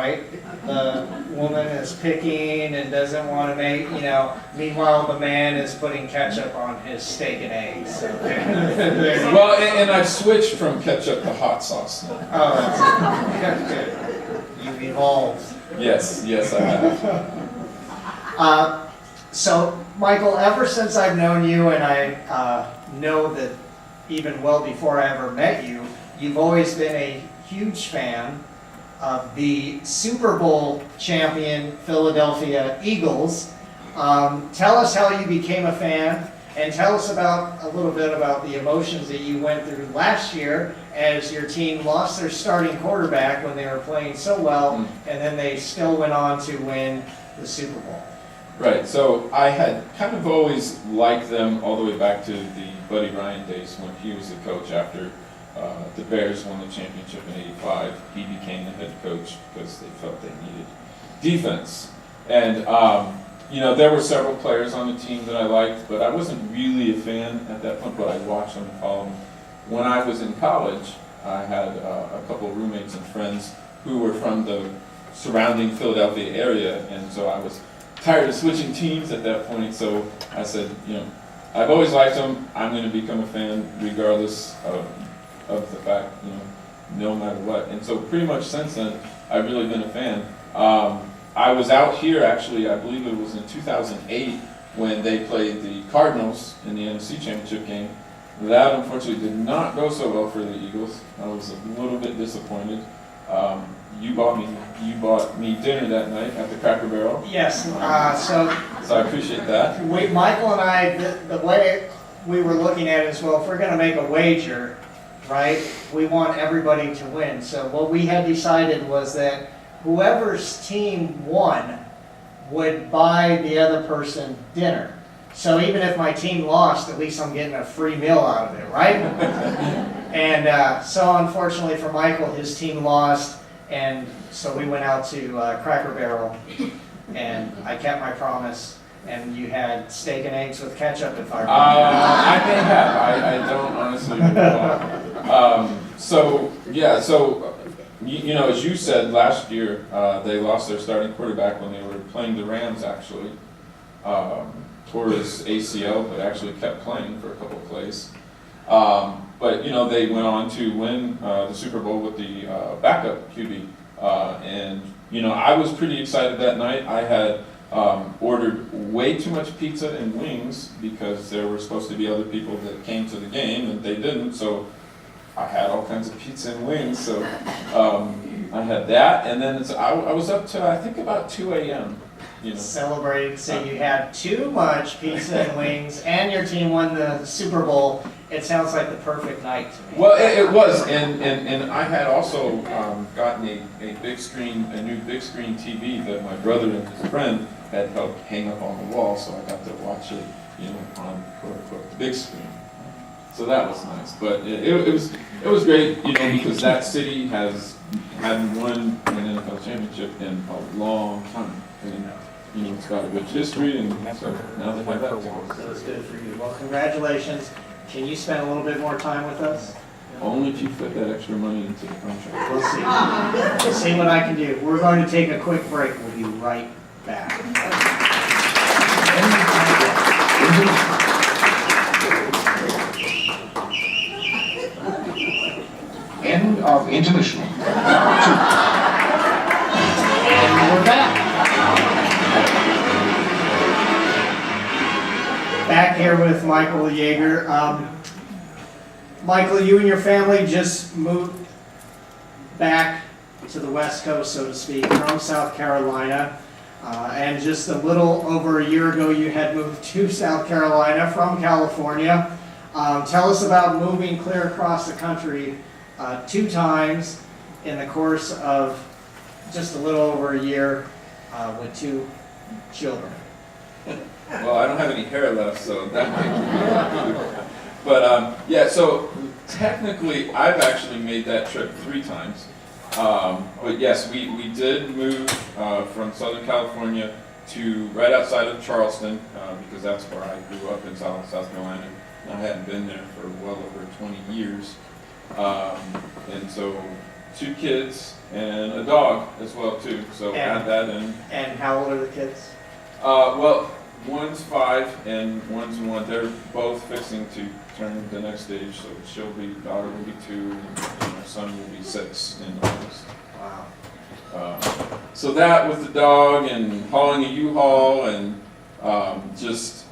right? The woman is picking and doesn't want to make, meanwhile the man is putting ketchup on his steak and eggs. So Well, and I've switched from ketchup to hot sauce now. oh, that's good. You've evolved. Yes, I have. So, Michael, ever since I've known you, and I know that even well before I ever met you, you've always been a huge fan of the Super Bowl champion Philadelphia Eagles. Tell us how you became a fan, and tell us a little bit about the emotions that you went through last year as your team lost their starting quarterback when they were playing so well, and then they still went on to win the Super Bowl. Right, so I had kind of always liked them all the way back to the Buddy Ryan days when he was the coach after the Bears won the championship in '85. He became the head coach because they felt they needed defense. And, there were several players on the team that I liked, but I wasn't really a fan at that point, but I watched them and followed them. When I was in college, I had a couple of roommates and friends who were from the surrounding Philadelphia area, and so I was tired of switching teams at that point, so I said, I've always liked them. I'm going to become a fan regardless of the fact, no matter what. And so pretty much since then, I've really been a fan. I was out here actually, I believe it was in 2008 when they played the Cardinals in the NFC Championship game. That unfortunately did not go so well for the Eagles. I was a little bit disappointed. You bought me dinner that night at the Cracker Barrel. Yes, so I appreciate that. Michael and I, the way we were looking at it is, well, if we're going to make a wager, right, we want everybody to win. So what we had decided was that whoever's team won would buy the other person dinner. So even if my team lost, at least I'm getting a free meal out of it, right? And so unfortunately for Michael, his team lost. And so we went out to Cracker Barrel, and I kept my promise, and you had steak and eggs with ketchup, if I remember. I may have. I don't honestly recall. So as you said, last year they lost their starting quarterback when they were playing the Rams, actually. Tore his ACL, but actually kept playing for a couple of plays. But they went on to win the Super Bowl with the backup QB, and I was pretty excited that night. I had ordered way too much pizza and wings because there were supposed to be other people that came to the game and they didn't. So I had all kinds of pizza and wings. So I had that, and then I was up to I think about 2 a.m. Celebrating, so you had too much pizza and wings, and your team won the Super Bowl. It sounds like the perfect night to me. Well, it was, and I had also gotten a big screen, a new big screen TV that my brother and his friend had helped hang up on the wall, so I got to watch it, on quote unquote the big screen. So that was nice, but it was great, because that city hadn't won an NFL championship in a long time. And, it's got a rich history, and so now they have that. So it's good for you. Well, congratulations. Can you spend a little bit more time with us? Only if you put that extra money into the contract. We'll see. We'll see what I can do. We're going to take a quick break. We'll be right back. End of intermission. And we're back. Back here with Michael Yeager. Michael, you and your family just moved back to the West Coast, so to speak, from South Carolina. And just a little over a year ago, you had moved to South Carolina from California. Tell us about moving clear across the country 2 times in the course of just a little over a year with 2 children. Well, I don't have any hair left, so that might be. But so technically, I've actually made that trip 3 times. But yes, we did move from Southern California to right outside of Charleston because that's where I grew up in South Carolina. I hadn't been there for well over 20 years, and so 2 kids and a dog as well too, so add that in. And how old are the kids? Well, one's 5 and one's 1. They're both fixing to turn the next age, so daughter will be 2 and our son will be 6 in August. Wow. So that with the dog and hauling a U-Haul and just,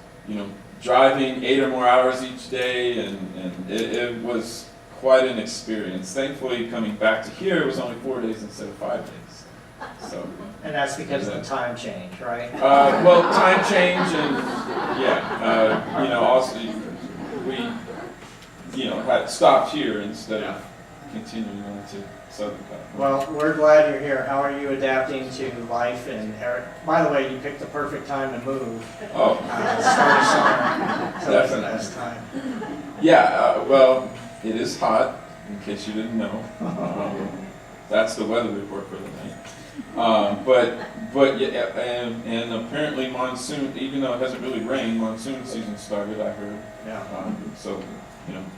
driving 8 or more hours each day, and it was quite an experience. Thankfully, coming back to here, it was only 4 days instead of 5 days. So. And that's because of the time change, right? Well, time change and, also we, had stopped here instead of continuing on to Southern California. Well, we're glad you're here. How are you adapting to life in Eric? By the way, you picked the perfect time to move. Oh. Start of summer. So that's the Definitely. best time. Yeah, well, it is hot, in case you didn't know. That's the weather report for the night. But yeah, and apparently monsoon, even though it hasn't really rained, monsoon season started, I heard. Yeah. So,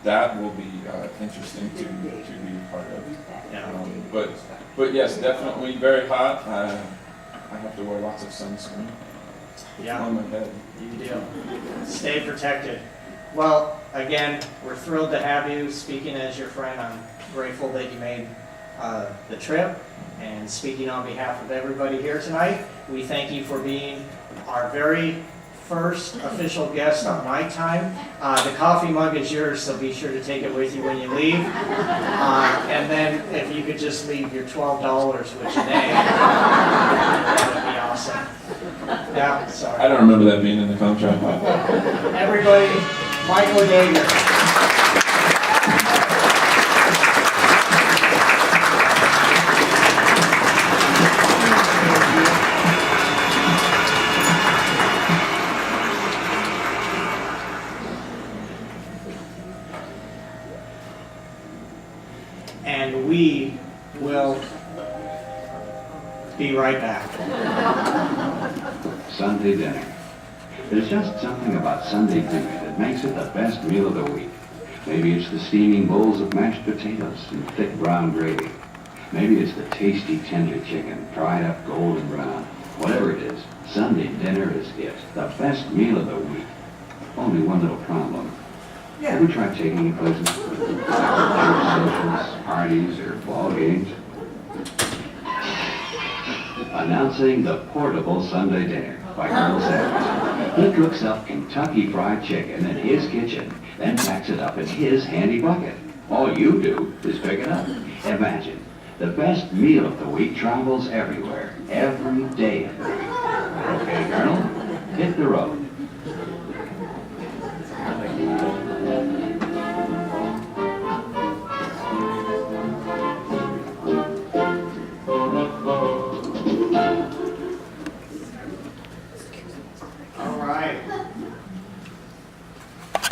that will be interesting to be a part of. Yeah. But yes, definitely very hot. I have to wear lots of sunscreen Yeah. on my head. You do. Stay protected. Well, again, we're thrilled to have you. Speaking as your friend, I'm grateful that you made the trip. And speaking on behalf of everybody here tonight, we thank you for being our very first official guest on Nighttime. The coffee mug is yours, so be sure to take it with you when you leave. And then if you could just leave your $12 with your name, that would be awesome. Yeah, sorry. I don't remember that being in the contract. Everybody, Michael Yeager. And we will be right back. Sunday dinner. There's just something about Sunday dinner that makes it the best meal of the week. Maybe it's the steaming bowls of mashed potatoes and thick brown gravy. Maybe it's the tasty tender chicken, fried up golden brown. Whatever it is, Sunday dinner is it. The best meal of the week. Only one little problem. Have you tried taking it places? Church socials, parties, or ball games? Announcing the portable Sunday dinner by Colonel Sanders. He cooks up Kentucky Fried Chicken in his kitchen, then packs it up in his handy bucket. All you do is pick it up. Imagine, the best meal of the week travels everywhere, every day of the week. Okay, Colonel, hit the road.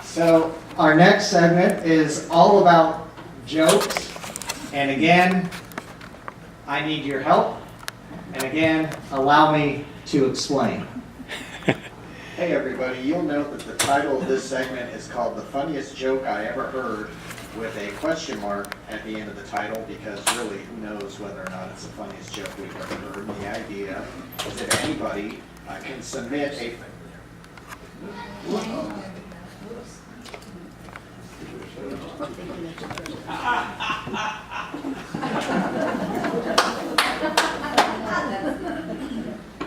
So our next segment is all about jokes. And again, I need your help. And again, allow me to explain. Hey everybody, you'll note that the title of this segment is called The Funniest Joke I Ever Heard, with a question mark at the end of the title, because really, who knows whether or not it's the funniest joke we've ever heard. The idea is that anybody can submit a...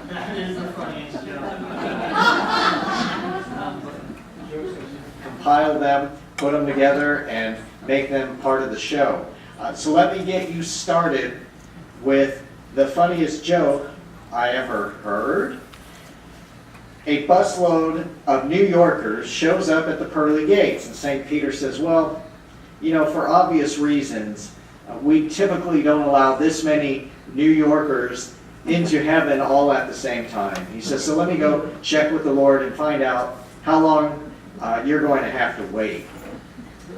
That is the funniest joke. compile them, put them together, and make them part of the show. So let me get you started with the funniest joke I ever heard. A busload of New Yorkers shows up at the pearly gates, and St. Peter says, well, you know, for obvious reasons, we typically don't allow this many New Yorkers into heaven all at the same time. He says, so let me go check with the Lord and find out how long you're going to have to wait.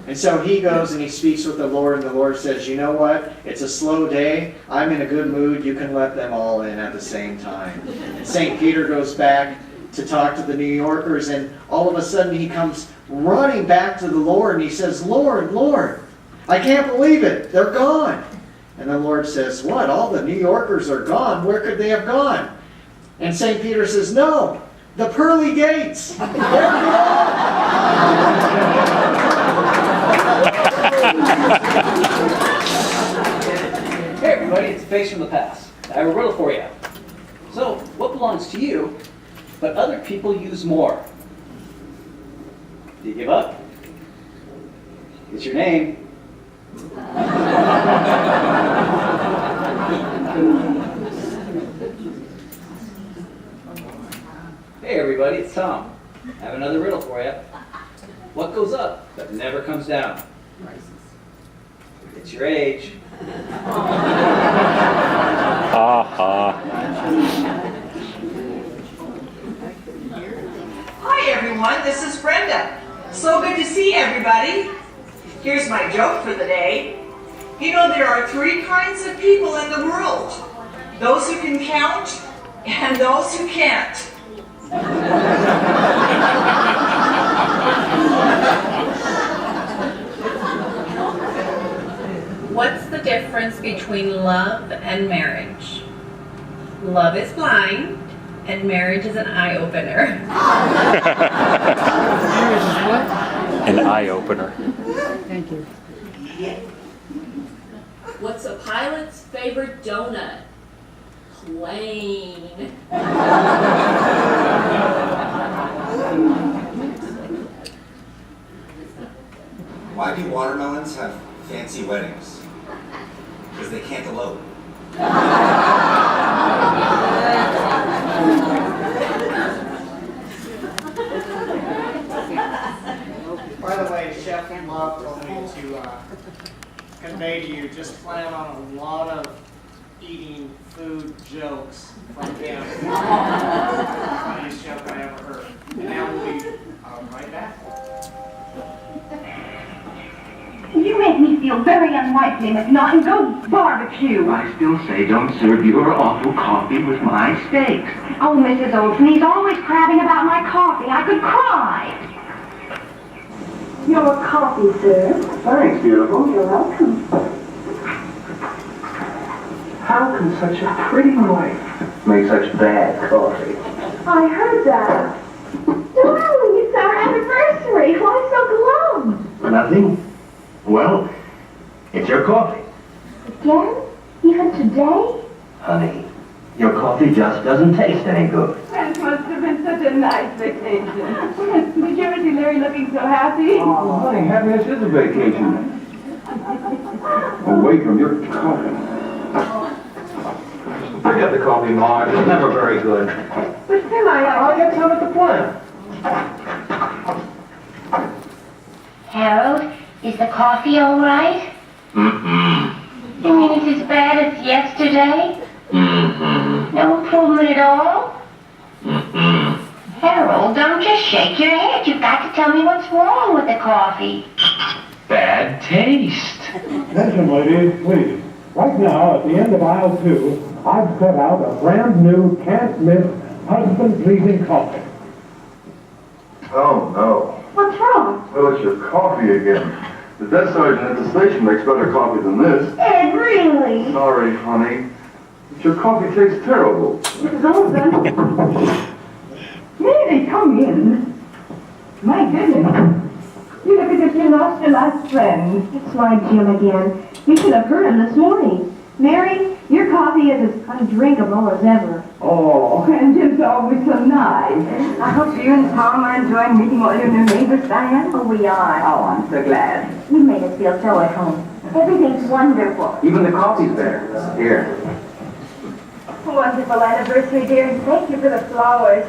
And so he goes and he speaks with the Lord, and the Lord says, you know what? It's a slow day. I'm in a good mood. You can let them all in at the same time. And St. Peter goes back to talk to the New Yorkers, and all of a sudden he comes running back to the Lord, and he says, Lord, Lord, I can't believe it. They're gone. And the Lord says, what, all the New Yorkers are gone? Where could they have gone? And St. Peter says, no, the pearly gates. There they are. Hey everybody, it's Face from the Past. I have a riddle for you. So, what belongs to you, but other people use more? Do you give up? It's your name. Hey everybody, it's Tom. I have another riddle for you. What goes up, but never comes down? It's your age. Hi everyone, this is Brenda. So good to see everybody. Here's my joke for the day. You know there are 3 kinds of people in the world. Those who can count and those who can't. What's the difference between love and marriage? Love is blind, and marriage is an eye-opener. An eye-opener. Thank you. What's a pilot's favorite donut? Plain. Why do watermelons have fancy weddings? Because they can't elope. By the way, Chef Love told me to convey to you, just plan on a lot of eating food jokes from him. Funniest joke I ever heard. And now we'll be right back. You make me feel very unlikely, McNaughton. Go barbecue. I still say don't serve your awful coffee with my steaks. Oh, Mrs. Olson, he's always crabbing about my coffee. I could cry. Your coffee, sir. Thanks, beautiful. You're welcome. How can such a pretty wife make such bad coffee? I heard that. Darling, it's our anniversary. Why so glum? Nothing. Well, it's your coffee. Again? Even today? Honey, your coffee just doesn't taste any good. That must have been such a nice vacation. Did you ever see Larry looking so happy? Oh, honey, happiness is a vacation. Away from your coffee. Forget the coffee, Marge. It's never very good. But still, I'll get some at the plant. Harold, is the coffee all right? Mm-mm. You mean it's as bad as yesterday? Mm-mm. No improvement at all? Mm-mm. Harold, don't just shake your head. You've got to tell me what's wrong with the coffee. Bad taste. Attention, ladies, please. Right now, at the end of aisle 2, I've set out a brand new, can't-miss, husband-pleasing coffee. Oh, no. What's wrong? Well, it's your coffee again. The desk sergeant at the station makes better coffee than this. Ed, really? Sorry, honey. But your coffee tastes terrible. Mrs. Olson? May they come in? My goodness. You look as if you lost your last friend. It's my Jim again. You should have heard him this morning. Mary, your coffee is as undrinkable as ever. Oh, And Jim's always so nice. I hope you and Tom are enjoying meeting all your new neighbors, Diane. Oh, we are. Oh, I'm so glad. You made us feel so at home. Everything's wonderful. Even the coffee's there. Here. Wonderful anniversary, dear, and thank you for the flowers.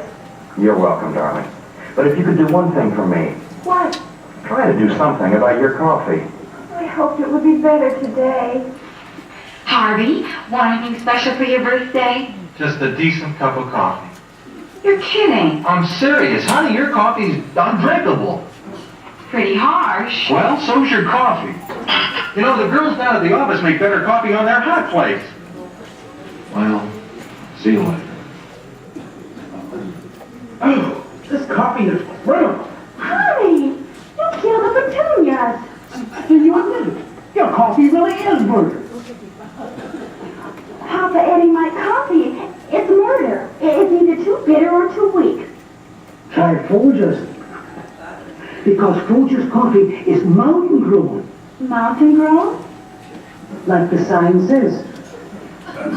You're welcome, darling. But if you could do one thing for me, What? try to do something about your coffee. I hoped it would be better today. Harvey, want anything special for your birthday? Just a decent cup of coffee. You're kidding. I'm serious, honey. Your coffee's undrinkable. Pretty harsh. Well, so's your coffee. You know, the girls down at the office make better coffee on their hot plates. Well, see you later. Oh, this coffee is wonderful. Honey, you killed the petunias. Can you admit it? Your coffee really is murder. Why, Folgers. Because Folgers coffee is mountain grown. Mountain grown? Like the sign says.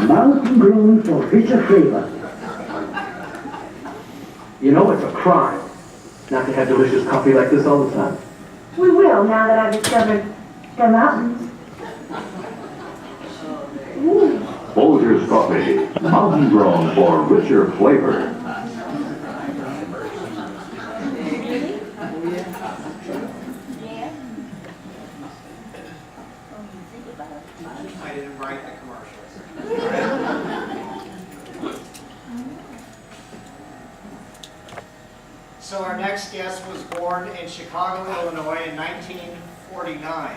Mountain grown for richer flavor. You know it's a crime not to have delicious coffee like this all the time. We will, now that I've discovered the mountains. Folgers Coffee, mountain grown for richer flavor. I didn't write the commercials. So our next guest was born in Chicago, Illinois in 1949.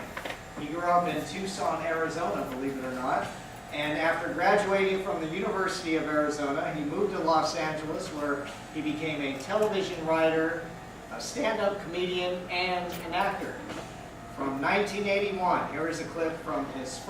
He grew up in Tucson, Arizona, believe it or not. And after graduating from the University of Arizona, he moved to Los Angeles, where he became a television writer, a stand-up comedian, and an actor. From 1981, here is a clip from his first